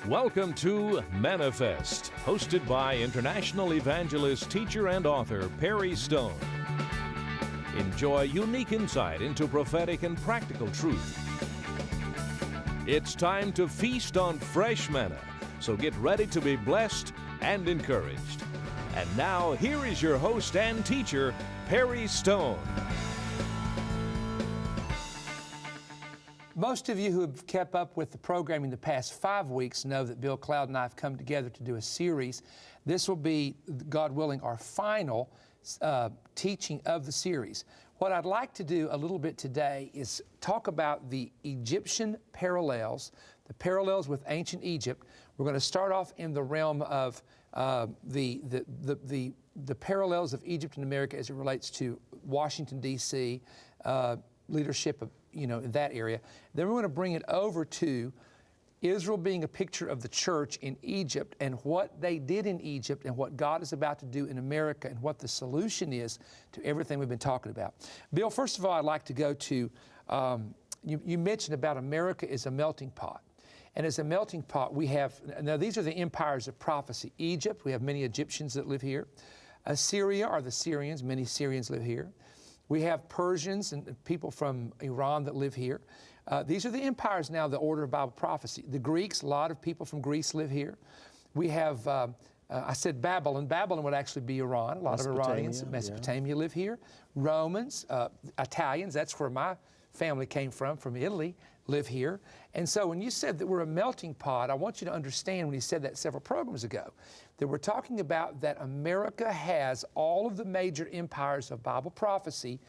Welcome to Manifest, hosted by international evangelist, teacher, and author Perry Stone. Enjoy unique insight into prophetic and practical truth. It's time to feast on fresh manna, so get ready to be blessed and encouraged. And now, here is your host and teacher, Perry Stone. Most of you who have kept up with the programming the past 5 weeks know that Bill Cloud and I have come together to do a series. This will be, God willing, our final teaching of the series. What I'd like to do a little bit today is talk about the Egyptian parallels, the parallels with ancient Egypt. We're going to start off in the realm of the parallels of Egypt and America as it relates to Washington, D.C., leadership of, in that area. Then we're going to bring it over to Israel being a picture of the church in Egypt and what they did in Egypt and what God is about to do in America and what the solution is to everything we've been talking about. Bill, first of all, I'd like to go to, you mentioned about America is a melting pot. And as a melting pot, we have, now these are the empires of prophecy. Egypt, we have many Egyptians that live here. Assyria are the Syrians, many Syrians live here. We have Persians and people from Iran that live here. These are the empires now, the order of Bible prophecy. The Greeks, a lot of people from Greece live here. We have, I said Babylon. Babylon would actually be Iran. A lot of Iranians in Mesopotamia live here. Romans, Italians, that's where my family came from Italy, live here. And so when you said that we're a melting pot, I want you to understand when you said that several programs ago, that we're talking about that America has all of the major empires of Bible prophecy,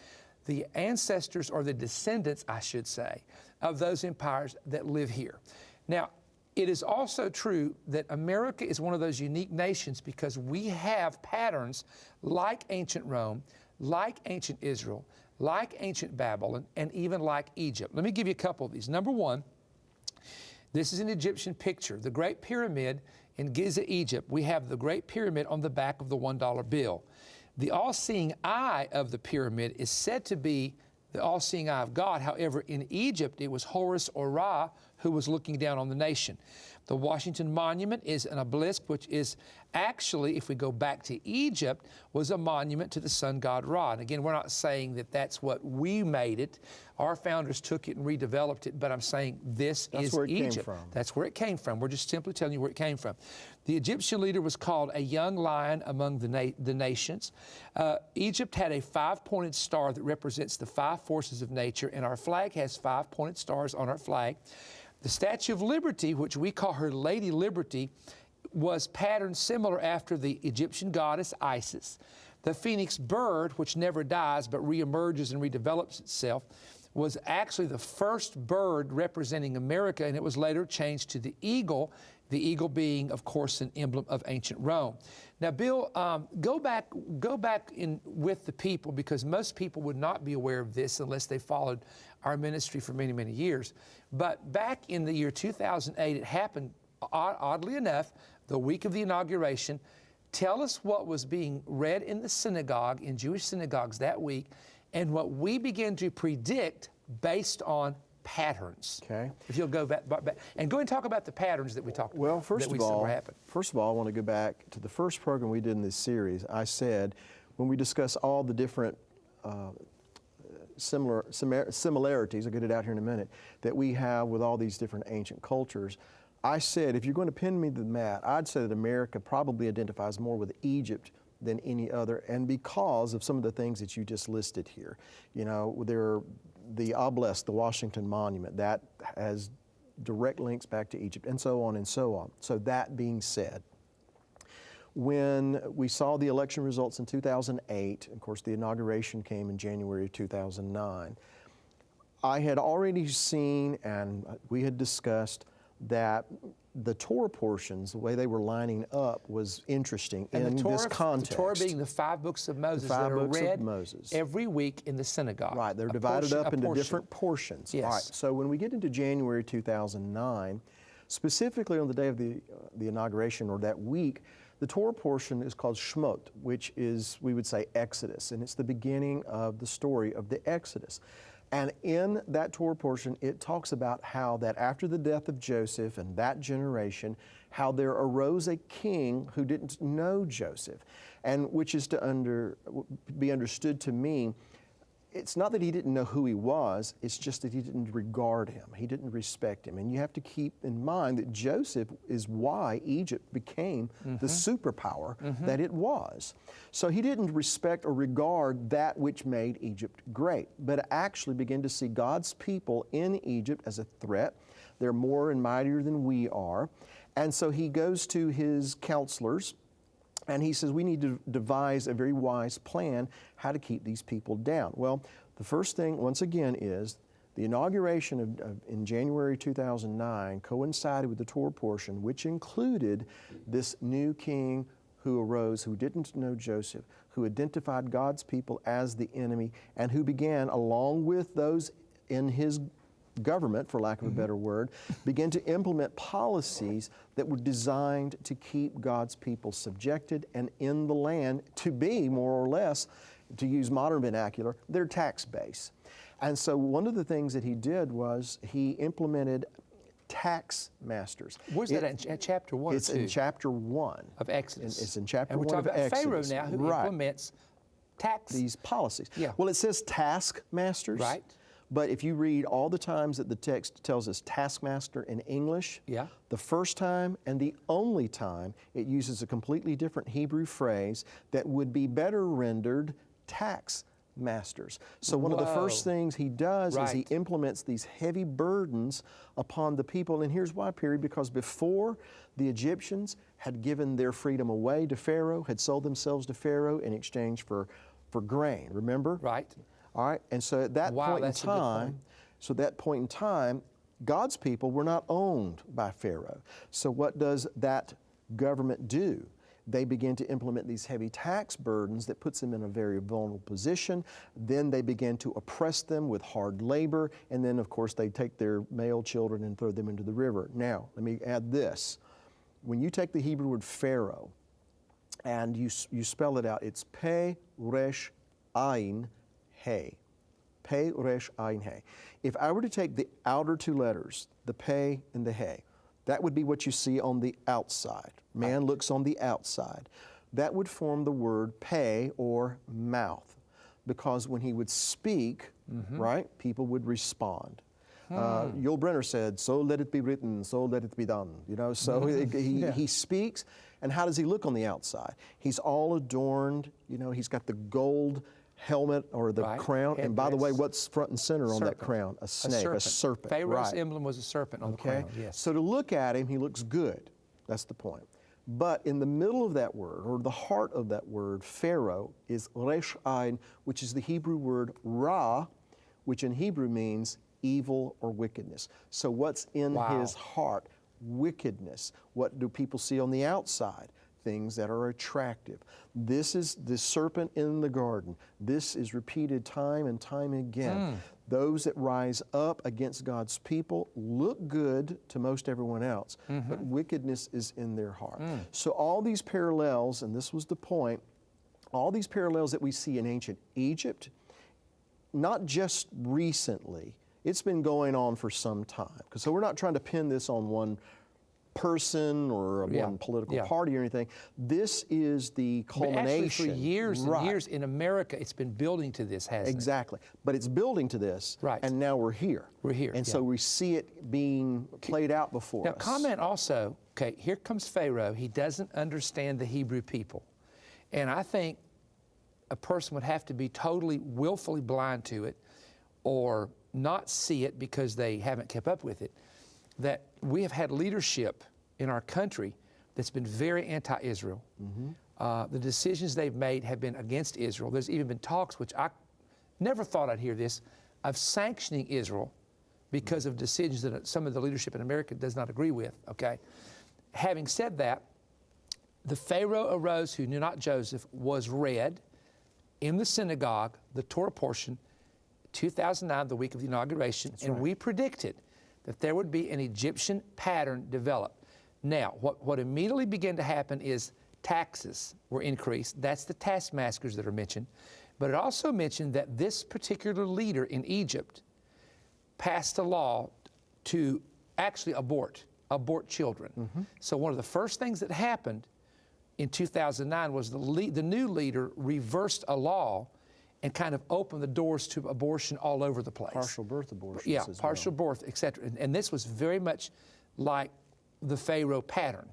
the ancestors or the descendants, I should say, of those empires that live here. Now, it is also true that America is one of those unique nations because we have patterns like ancient Rome, like ancient Israel, like ancient Babylon, and even like Egypt. Let me give you a couple of these. Number one, this is an Egyptian picture. The Great Pyramid in Giza, Egypt, we have the Great Pyramid on the back of the $1 bill. The all-seeing eye of the pyramid is said to be the all-seeing eye of God. However, in Egypt, it was Horus or Ra who was looking down on the nation. The Washington Monument is an obelisk, which is actually, if we go back to Egypt, was a monument to the sun god Ra. And again, we're not saying that that's what we made it. Our founders took it and redeveloped it, but I'm saying this is where it Egypt. came from. That's where it came from. We're just simply telling you where it came from. The Egyptian leader was called a young lion among the nations. Egypt had a 5-pointed star that represents the 5 forces of nature, and our flag has 5-pointed stars on our flag. The Statue of Liberty, which we call her Lady Liberty, was patterned similar after the Egyptian goddess Isis. The phoenix bird, which never dies but reemerges and redevelops itself, was actually the first bird representing America, and it was later changed to the eagle being, of course, an emblem of ancient Rome. Now, Bill, go back in with the people, because most people would not be aware of this unless they followed our ministry for many, many years. But back in the year 2008, it happened, oddly enough, the week of the inauguration. Tell us what was being read in the synagogue, in Jewish synagogues that week, and what we began to predict based on patterns. Okay. If you'll go back and go and talk about the patterns that we talked about. Well, first of all, I want to go back to the first program we did in this series. I said, when we discuss all the different similarities, I'll get it out here in a minute, that we have with all these different ancient cultures, I said, if you're going to pin me to the mat, I'd say that America probably identifies more with Egypt than any other, and because of some of the things that you just listed here. The obelisk, the Washington Monument, that has direct links back to Egypt, and so on and so on. So that being said, when we saw the election results in 2008, of course the inauguration came in January of 2009, I had already seen, and we had discussed, that the Torah portions, the way they were lining up, was interesting in this context. The Torah being the 5 books of Moses that are read every week in the synagogue. Right, they're divided up into different portions. Yes. All right, so when we get into January 2009, specifically on the day of the inauguration, or that week, the Torah portion is called Shemot, which is, we would say, Exodus, and it's the beginning of the story of the Exodus. And in that Torah portion, it talks about how that after the death of Joseph and that generation, how there arose a king who didn't know Joseph, and which is to be understood to mean, it's not that he didn't know who he was, it's just that he didn't regard him. He didn't respect him. And you have to keep in mind that Joseph is why Egypt became the superpower that it was. So he didn't respect or regard that which made Egypt great, but actually began to see God's people in Egypt as a threat. They're more and mightier than we are. And so he goes to his counselors, and he says, we need to devise a very wise plan how to keep these people down. Well, the first thing, once again, is the inauguration in January 2009 coincided with the Torah portion, which included this new king who arose, who didn't know Joseph, who identified God's people as the enemy, and who began, along with those in his government, for lack of a better word, began to implement policies that were designed to keep God's people subjected and in the land to be, more or less, to use modern vernacular, their tax base. And so one of the things that he did was he implemented tax masters. Where's that in chapter 1 It's or 2? In chapter 1. Of Exodus. It's in chapter 1 of And we're talking about Exodus. Pharaoh now who implements tax. These policies. Yeah. Well, it says taskmasters. Right. But if you read all the times that the text tells us taskmaster in English, the first time and the only time it uses a completely different Hebrew phrase that would be better rendered tax masters. So one of the first things he does is he implements these heavy burdens upon the people. And here's why, Perry, because before the Egyptians had given their freedom away to Pharaoh, had sold themselves to Pharaoh in exchange for grain, remember? Right. All right, and so at that point in time, God's people were not owned by Pharaoh. So what does that government do? They begin to implement these heavy tax burdens that puts them in a very vulnerable position. Then they begin to oppress them with hard labor, and then of course they take their male children and throw them into the river. Now, let me add this. When you take the Hebrew word Pharaoh and you spell it out, it's Pe Resh Ayin Hey. Pe Resh Ayin Hey. If I were to take the outer two letters, the Pe and the Hey, that would be what you see on the outside. Man looks on the outside. That would form the word Pe, or mouth, because when he would speak, right, people would respond. Yul Brynner said, so let it be written, so let it be done. You know, so he speaks, and how does he look on the outside? He's all adorned, you know, he's got the gold helmet or the crown. And by the way, what's front and center on that crown? A snake, a serpent. Pharaoh's emblem was a serpent on the crown, yes. So to look at him, he looks good. That's the point. But in the middle of that word, or the heart of that word, Pharaoh, is Resh Ayin, which is the Hebrew word Ra, which in Hebrew means evil or wickedness. So what's in his heart? Wickedness. What do people see on the outside? Things that are attractive. This is the serpent in the garden. This is repeated time and time again. Those that rise up against God's people look good to most everyone else, but wickedness is in their heart. So all these parallels, and this was the point, all these parallels that we see in ancient Egypt, not just recently, it's been going on for some time. So we're not trying to pin this on one person or one political party or anything. This is the culmination. But actually for years and years in America, it's been building to this, hasn't it? Exactly. But it's building to this, and now we're here. We're here. And so we see it being played out before us. Now comment also, okay, here comes Pharaoh. He doesn't understand the Hebrew people. And I think a person would have to be totally willfully blind to it or not see it because they haven't kept up with it, that we have had leadership in our country that's been very anti-Israel. The decisions they've made have been against Israel. There's even been talks, which I never thought I'd hear this, of sanctioning Israel because of decisions that some of the leadership in America does not agree with, okay? Having said that, the Pharaoh arose who knew not Joseph was read in the synagogue, the Torah portion, 2009, the week of the inauguration, and we predicted that there would be an Egyptian pattern developed. Now, what immediately began to happen is taxes were increased. That's the taskmasters that are mentioned. But it also mentioned that this particular leader in Egypt passed a law to actually abort children. So one of the first things that happened in 2009 was the new leader reversed a law and kind of opened the doors to abortion all over the place. Partial birth abortions Yeah, as partial birth, et cetera. And this was very much like the Pharaoh pattern.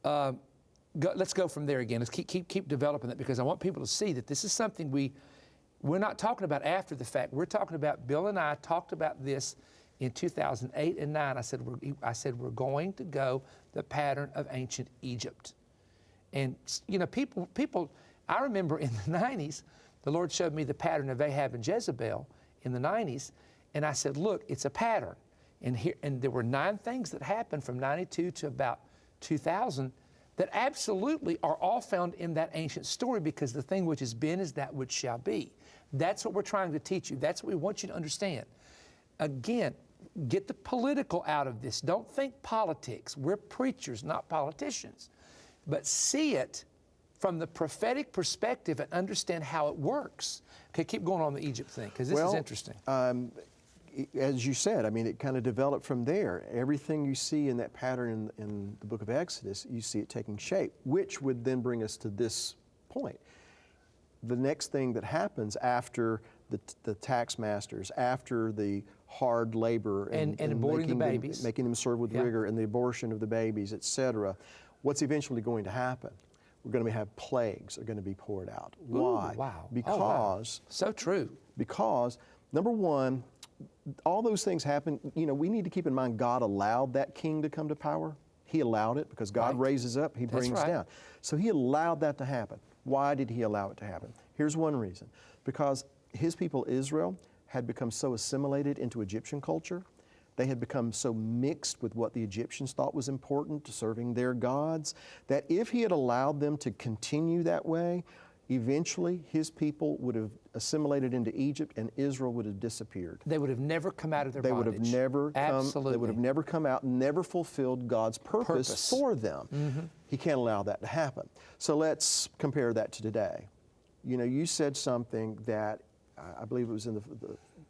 Let's go from there again. Let's keep developing that, because I want people to see that this is something we're not talking about after the fact. We're talking about, Bill and I talked about this in 2008 and 9. I said we're going to go the pattern of ancient Egypt. And you know, people. I remember in the 90s, the Lord showed me the pattern of Ahab and Jezebel in the 90s, and I said, look, it's a pattern. And there were 9 things that happened from 92 to about 2000 that absolutely are all found in that ancient story, because the thing which has been is that which shall be. That's what we're trying to teach you. That's what we want you to understand. Again, get the political out of this. Don't think politics. We're preachers, not politicians. But see it from the prophetic perspective and understand how it works. Okay, keep going on the Egypt thing, because this is interesting. As you said, I mean, it kind of developed from there. Everything you see in that pattern in the book of Exodus, you see it taking shape, which would then bring us to this point. The next thing that happens after the tax masters, after the hard labor and aborting the babies, making them serve with rigor, and the abortion of the babies, etc., what's eventually going to happen? We're going to have plagues are going to be poured out. Why? Ooh, wow. Because so true. Because number one, all those things happen. You know, we need to keep in mind God allowed that king to come to power. He allowed it because God raises up, He brings down. So He allowed that to happen. Why did He allow it to happen? Here's one reason. Because His people Israel had become so assimilated into Egyptian culture. They had become so mixed with what the Egyptians thought was important to serving their gods, that if He had allowed them to continue that way, eventually His people would have assimilated into Egypt and Israel would have disappeared. They would have never come out of their bondage. They would have never come out, never fulfilled God's purpose for them. He can't allow that to happen. So let's compare that to today. You know, you said something that I believe it was in the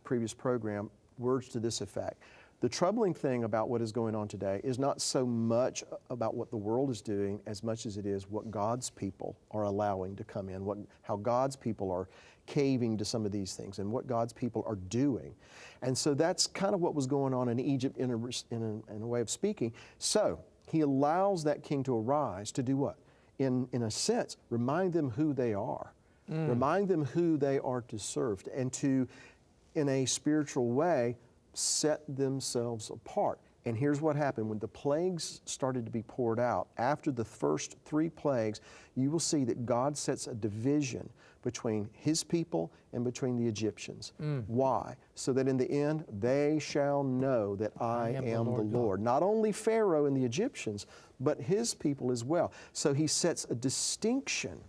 previous program, words to this effect. The troubling thing about what is going on today is not so much about what the world is doing as much as it is what God's people are allowing to come in, how God's people are caving to some of these things and what God's people are doing. And so that's kind of what was going on in Egypt in a way of speaking. So He allows that king to arise to do what? In a sense, remind them who they are. Remind them who they are to serve, and to, in a spiritual way, set themselves apart. And here's what happened. When the plagues started to be poured out, after the first 3 plagues, you will see that God sets a division between His people and between the Egyptians. Why? So that in the end, they shall know that I am the Lord. Not only Pharaoh and the Egyptians, but his people as well. So He sets a distinction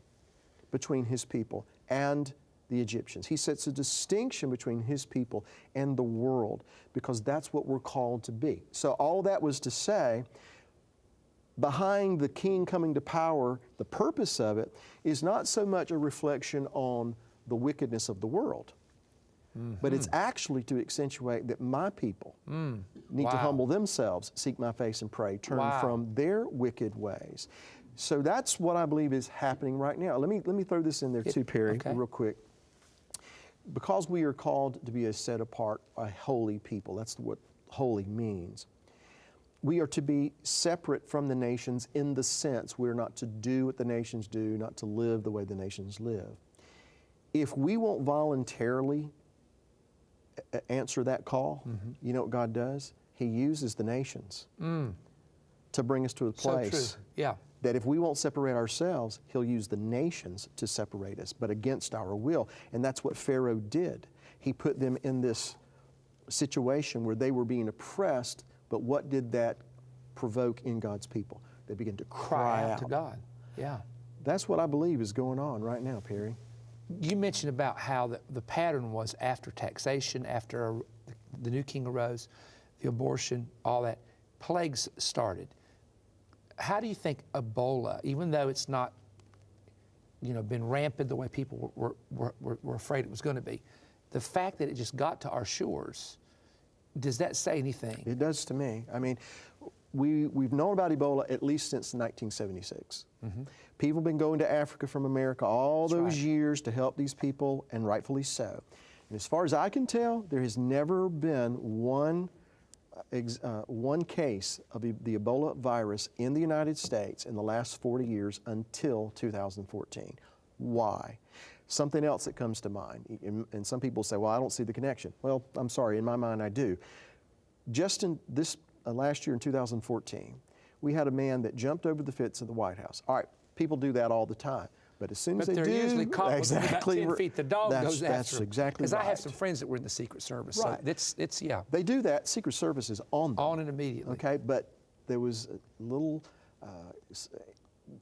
between His people and the Egyptians. He sets a distinction between His people and the world, because that's what we're called to be. So all that was to say, behind the king coming to power, the purpose of it is not so much a reflection on the wickedness of the world, but it's actually to accentuate that my people need to humble themselves, seek my face and pray, turn from their wicked ways. So that's what I believe is happening right now. Let me throw this in there too, Perry, real quick. Because we are called to be a set apart, a holy people, that's what holy means. We are to be separate from the nations in the sense we're not to do what the nations do, not to live the way the nations live. If we won't voluntarily answer that call, you know what God does? He uses the nations to bring us to a place. So true. Yeah. That if we won't separate ourselves, He'll use the nations to separate us, but against our will. And that's what Pharaoh did. He put them in this situation where they were being oppressed, but what did that provoke in God's people? They began to cry out to God. Yeah. That's what I believe is going on right now, Perry. You mentioned about how the pattern was after taxation, after the new king arose, the abortion, all that, plagues started. How do you think Ebola, even though it's not been rampant the way people were afraid it was going to be. The fact that it just got to our shores, does that say anything? It does to me. I mean, we've known about Ebola at least since 1976. People have been going to Africa from America all those years to help these people, and rightfully so. And as far as I can tell, there has never been one case of the Ebola virus in the United States in the last 40 years until 2014. Why? Something else that comes to mind, and some people say, well, I don't see the connection. Well, I'm sorry, in my mind I do. Just in this last year in 2014, we had a man that jumped over the fence of the White House. All right, people do that all the time. But as soon as they do, they're usually caught exactly, about 10 feet. The dog goes after them. That's exactly right. Because I have some friends that were in the Secret Service. Right. So it's yeah. They do that. Secret Service is on them. On it immediately. Okay, but there was a little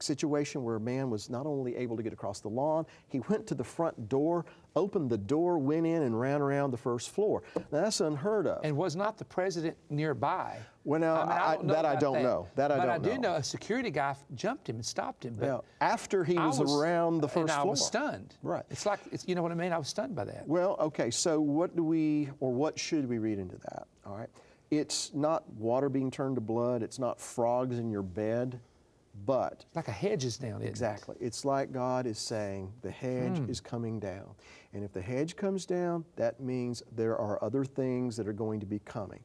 situation where a man was not only able to get across the lawn, he went to the front door, opened the door, went in, and ran around the first floor. Now, that's unheard of. And was not the president nearby? Well, now, I don't know. That I don't know. But I do know a security guy jumped him and stopped him. But yeah, after he was around the first floor. And I was stunned. Right. It's like, you know what I mean? I was stunned by that. Well, okay, so what should we read into that? All right. It's not water being turned to blood. It's not frogs in your bed. But like a hedge is down, isn't it? Exactly. It's like God is saying the hedge is coming down. And if the hedge comes down, that means there are other things that are going to be coming.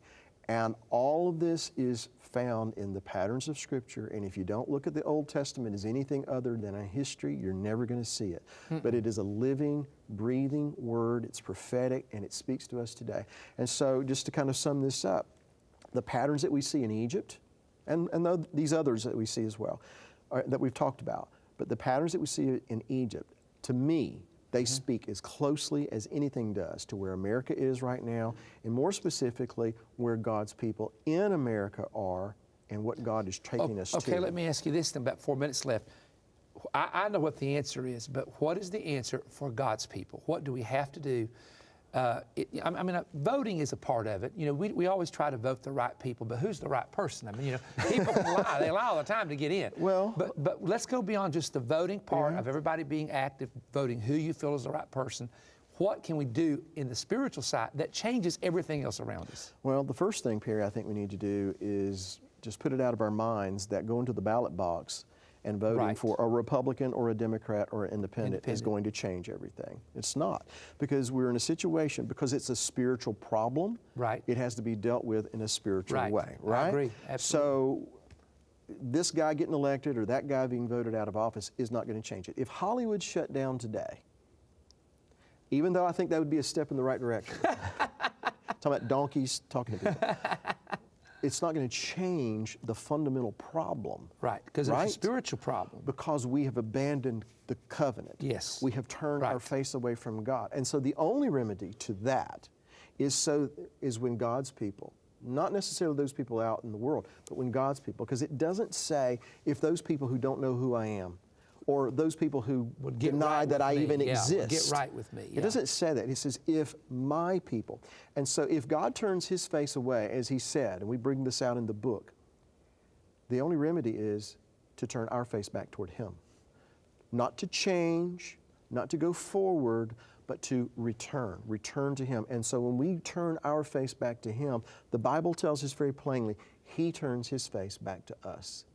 And all of this is found in the patterns of Scripture. And if you don't look at the Old Testament as anything other than a history, you're never going to see it. But it is a living, breathing word. It's prophetic, and it speaks to us today. And so just to kind of sum this up, the patterns that we see in Egypt, and these others that we see as well, that we've talked about. But the patterns that we see in Egypt, to me, they speak as closely as anything does to where America is right now, and more specifically, where God's people in America are and what God is taking us to. Okay, let me ask you this in about 4 minutes left. I know what the answer is, but what is the answer for God's people? What do we have to do? Voting is a part of it. We always try to vote the right people, but who's the right person? People can lie. They lie all the time to get in. Well, but let's go beyond just the voting part of everybody being active, voting who you feel is the right person. What can we do in the spiritual side that changes everything else around us? Well, the first thing, Perry, I think we need to do is just put it out of our minds that going to the ballot box and voting for a Republican or a Democrat or an independent is going to change everything. It's not, because we're in a situation, because it's a spiritual problem, it has to be dealt with in a spiritual way, right? I agree, absolutely. So this guy getting elected or that guy being voted out of office is not going to change it. If Hollywood shut down today, even though I think that would be a step in the right direction, talking about donkeys talking to people, it's not going to change the fundamental problem. Right, because it's a spiritual problem. Because we have abandoned the covenant. Yes. We have turned our face away from God. And so the only remedy to that is when God's people, not necessarily those people out in the world, but when God's people, because it doesn't say if those people who don't know who I am, or those people who deny that I even exist. Get right with me. It doesn't say that. It says, if my people. And so if God turns His face away, as He said, and we bring this out in the book, the only remedy is to turn our face back toward Him. Not to change, not to go forward, but to return to Him. And so when we turn our face back to Him, the Bible tells us very plainly, He turns His face back to us.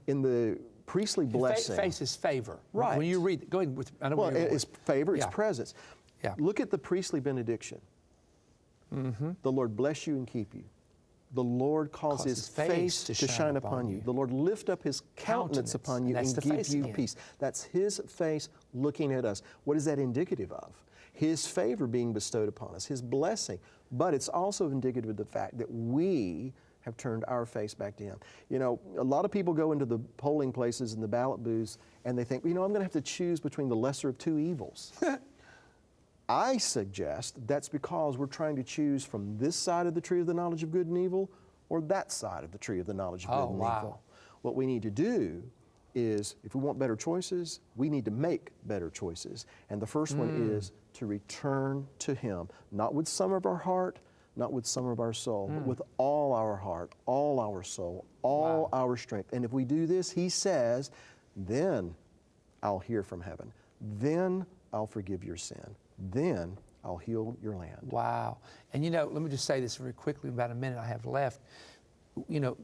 In the priestly blessing. Face is favor. Right. When you read, go ahead with, I know well, it's favor, it's presence. Yeah. Look at the priestly benediction. The Lord bless you and keep you. The Lord cause His face to shine upon you. The Lord lift up His countenance upon you and give you peace. That's His face looking at us. What is that indicative of? His favor being bestowed upon us, His blessing. But it's also indicative of the fact that we have turned our face back to Him. You know, a lot of people go into the polling places and the ballot booths and they think, I'm going to have to choose between the lesser of two evils. I suggest that's because we're trying to choose from this side of the tree of the knowledge of good and evil or that side of the tree of the knowledge of good and evil. What we need to do is, if we want better choices, we need to make better choices. And the first one is to return to Him, not with some of our heart, not with some of our soul, but with all our heart, all our soul, all our strength. And if we do this, He says, then I'll hear from heaven. then I'll forgive your sin. Then I'll heal your land. Wow. And you know, let me just say this very quickly, about a minute I have left. You know,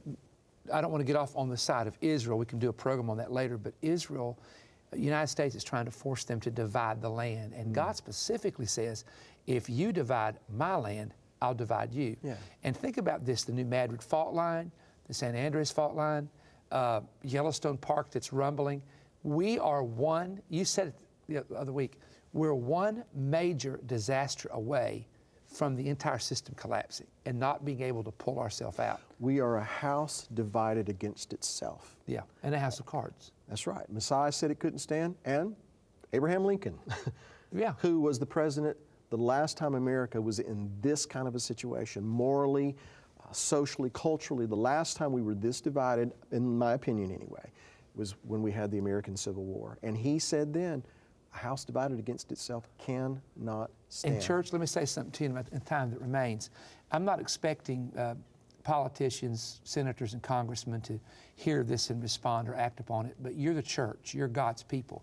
I don't want to get off on the side of Israel. We can do a program on that later, but Israel, the United States is trying to force them to divide the land. And God specifically says, if you divide my land, I'll divide you. Yeah. And think about this, the New Madrid fault line, the San Andreas fault line, Yellowstone Park that's rumbling. We are one, you said it the other week, we're one major disaster away from the entire system collapsing and not being able to pull ourselves out. We are a house divided against itself. Yeah, and a house of cards. That's right. Messiah said it couldn't stand, and Abraham Lincoln, Yeah. who was the president the last time America was in this kind of a situation, morally, socially, culturally. The last time we were this divided, in my opinion anyway, was when we had the American Civil War. And he said then, a house divided against itself cannot stand. In church, let me say something to you about the time that remains. I'm not expecting politicians, senators, and congressmen to hear this and respond or act upon it, but you're the church, you're God's people.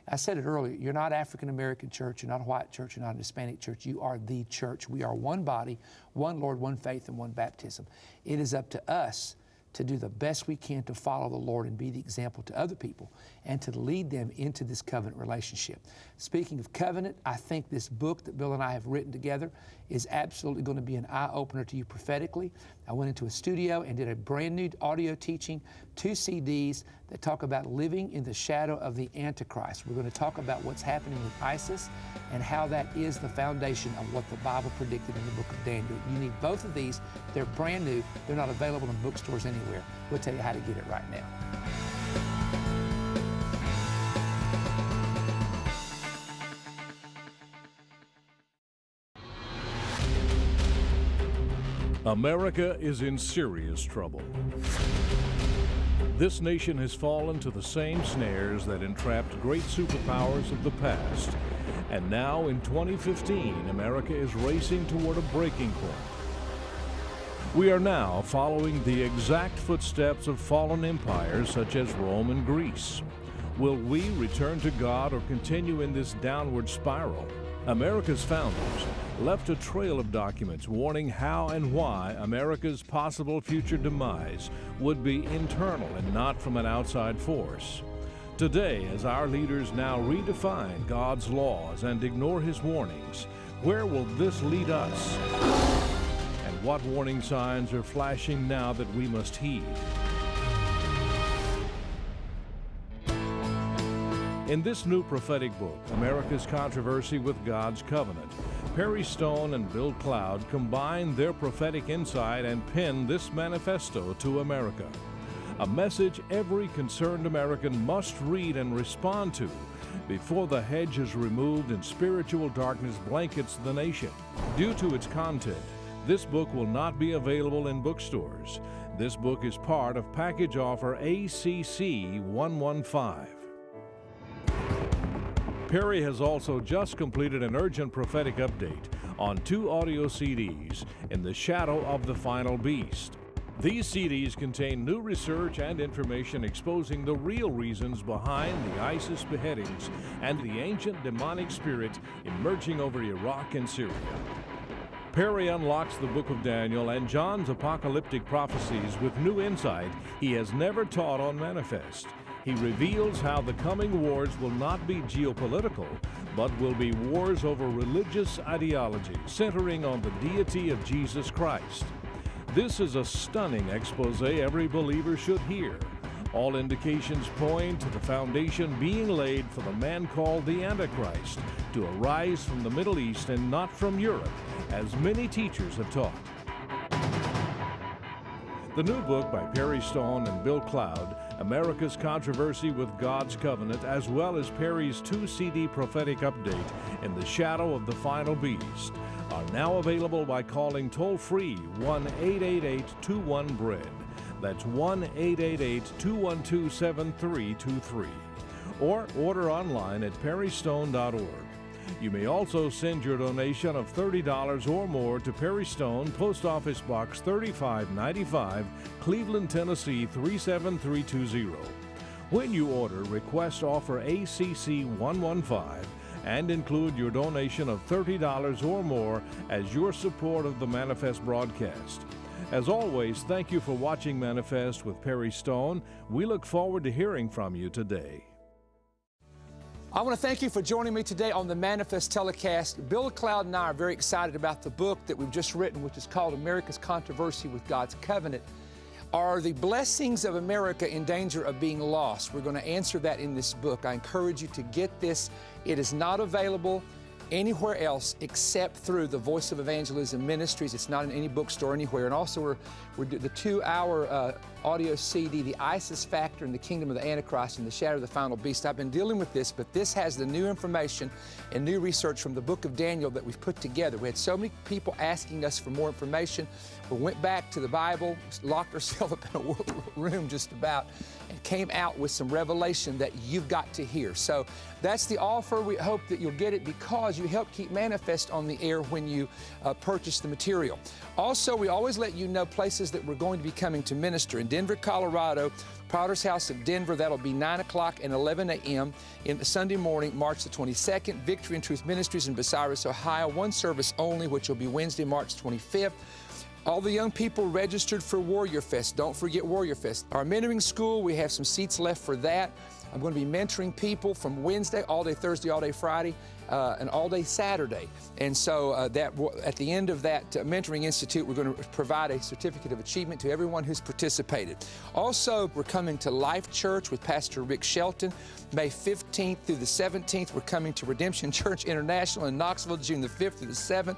I said it earlier, you're not African American church, you're not a white church, you're not a Hispanic church, you are the church. We are one body, one Lord, one faith, and one baptism. It is up to us to do the best we can to follow the Lord and be the example to other people and to lead them into this covenant relationship. Speaking of covenant, I think this book that Bill and I have written together is absolutely going to be an eye-opener to you prophetically. I went into a studio and did a brand new audio teaching, 2 CDs that talk about living in the shadow of the Antichrist. We're going to talk about what's happening with ISIS and how that is the foundation of what the Bible predicted in the book of Daniel. You need both of these. They're brand new. They're not available in bookstores anywhere. We'll tell you how to get it right now. America is in serious trouble. This nation has fallen to the same snares that entrapped great superpowers of the past. And now in 2015, America is racing toward a breaking point. We are now following the exact footsteps of fallen empires such as Rome and Greece. Will we return to God or continue in this downward spiral? America's founders left a trail of documents warning how and why America's possible future demise would be internal and not from an outside force. Today, as our leaders now redefine God's laws and ignore His warnings, where will this lead us? And what warning signs are flashing now that we must heed? In this new prophetic book, America's Controversy with God's Covenant, Perry Stone and Bill Cloud combine their prophetic insight and pen this manifesto to America. A message every concerned American must read and respond to before the hedge is removed and spiritual darkness blankets the nation. Due to its content, this book will not be available in bookstores. This book is part of package offer ACC 115. Perry has also just completed an urgent prophetic update on 2 audio CDs, In the Shadow of the Final Beast. These CDs contain new research and information exposing the real reasons behind the ISIS beheadings and the ancient demonic spirit emerging over Iraq and Syria. Perry unlocks the book of Daniel and John's apocalyptic prophecies with new insight he has never taught on Manifest. He reveals how the coming wars will not be geopolitical, but will be wars over religious ideology centering on the deity of Jesus Christ. This is a stunning expose every believer should hear. All indications point to the foundation being laid for the man called the Antichrist to arise from the Middle East and not from Europe, as many teachers have taught. The new book by Perry Stone and Bill Cloud, America's Controversy with God's Covenant, as well as Perry's 2 CD prophetic update, In the Shadow of the Final Beast, are now available by calling toll-free 1-888-21-BREAD. That's 1-888-212-7323. Or order online at perrystone.org. You may also send your donation of $30 or more to Perry Stone, Post Office Box 3595, Cleveland, Tennessee 37320. When you order, request offer ACC 115 and include your donation of $30 or more as your support of the Manifest broadcast. As always, thank you for watching Manifest with Perry Stone. We look forward to hearing from you today. I want to thank you for joining me today on the Manifest telecast. Bill Cloud and I are very excited about the book that we've just written, which is called America's Controversy with God's Covenant. Are the blessings of America in danger of being lost? We're going to answer that in this book. I encourage you to get this. It is not available anywhere else except through the Voice of Evangelism Ministries. It's not in any bookstore anywhere. And also we're the 2-hour audio CD, The ISIS Factor and the Kingdom of the Antichrist and the Shadow of the Final Beast. I've been dealing with this, but this has the new information and new research from the book of Daniel that we've put together. We had so many people asking us for more information. We went back to the Bible, locked ourselves up in a room just about, and came out with some revelation that you've got to hear. So that's the offer. We hope that you'll get it because you help keep Manifest on the air when you purchase the material. Also, we always let you know places that we're going to be coming to minister. In Denver, Colorado, Potter's House of Denver, that'll be 9 o'clock and 11 a.m. in Sunday morning, March the 22nd. Victory and Truth Ministries in Bucyrus, Ohio, one service only, which will be Wednesday, March 25th. All the young people registered for Warrior Fest. Don't forget Warrior Fest. Our mentoring school, we have some seats left for that. I'm going to be mentoring people from Wednesday, all day Thursday, all day Friday, and all day Saturday. And so at the end of that Mentoring Institute, we're going to provide a certificate of achievement to everyone who's participated. Also, we're coming to Life Church with Pastor Rick Shelton, May 15th through the 17th. We're coming to Redemption Church International in Knoxville, June the 5th through the 7th.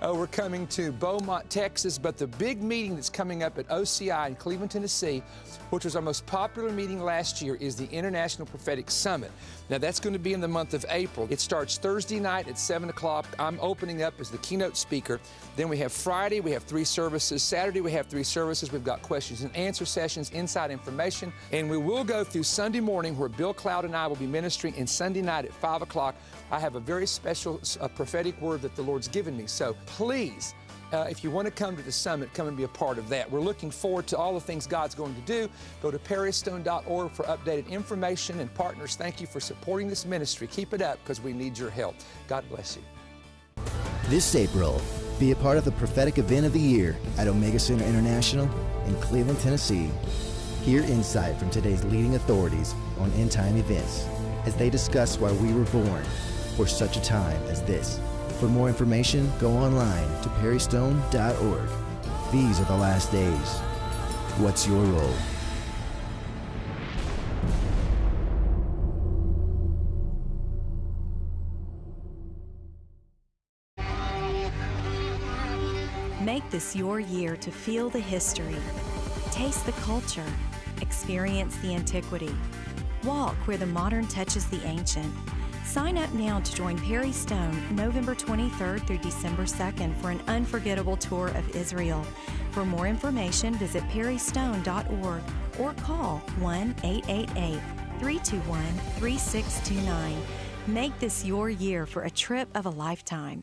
We're coming to Beaumont, Texas, but the big meeting that's coming up at OCI in Cleveland, Tennessee, which was our most popular meeting last year, is the International Prophetic Summit. Now, that's going to be in the month of April. It starts Thursday night at 7 o'clock. I'm opening up as the keynote speaker. Then we have Friday, we have 3 services. Saturday, we have 3 services. We've got questions and answer sessions, inside information. And we will go through Sunday morning where Bill Cloud and I will be ministering, and Sunday night at 5 o'clock, I have a very special prophetic word that the Lord's given me. So please, if you want to come to the summit, come and be a part of that. We're looking forward to all the things God's going to do. Go to perrystone.org for updated information. And partners, thank you for supporting this ministry. Keep it up because we need your help. God bless you. This April, be a part of the prophetic event of the year at Omega Center International in Cleveland, Tennessee. Hear insight from today's leading authorities on end-time events as they discuss why we were born for such a time as this. For more information, go online to perrystone.org. These are the last days. What's your role? Make this your year to feel the history, taste the culture, experience the antiquity, walk where the modern touches the ancient. Sign up now to join Perry Stone November 23rd through December 2nd for an unforgettable tour of Israel. For more information, visit perrystone.org or call 1-888-321-3629. Make this your year for a trip of a lifetime.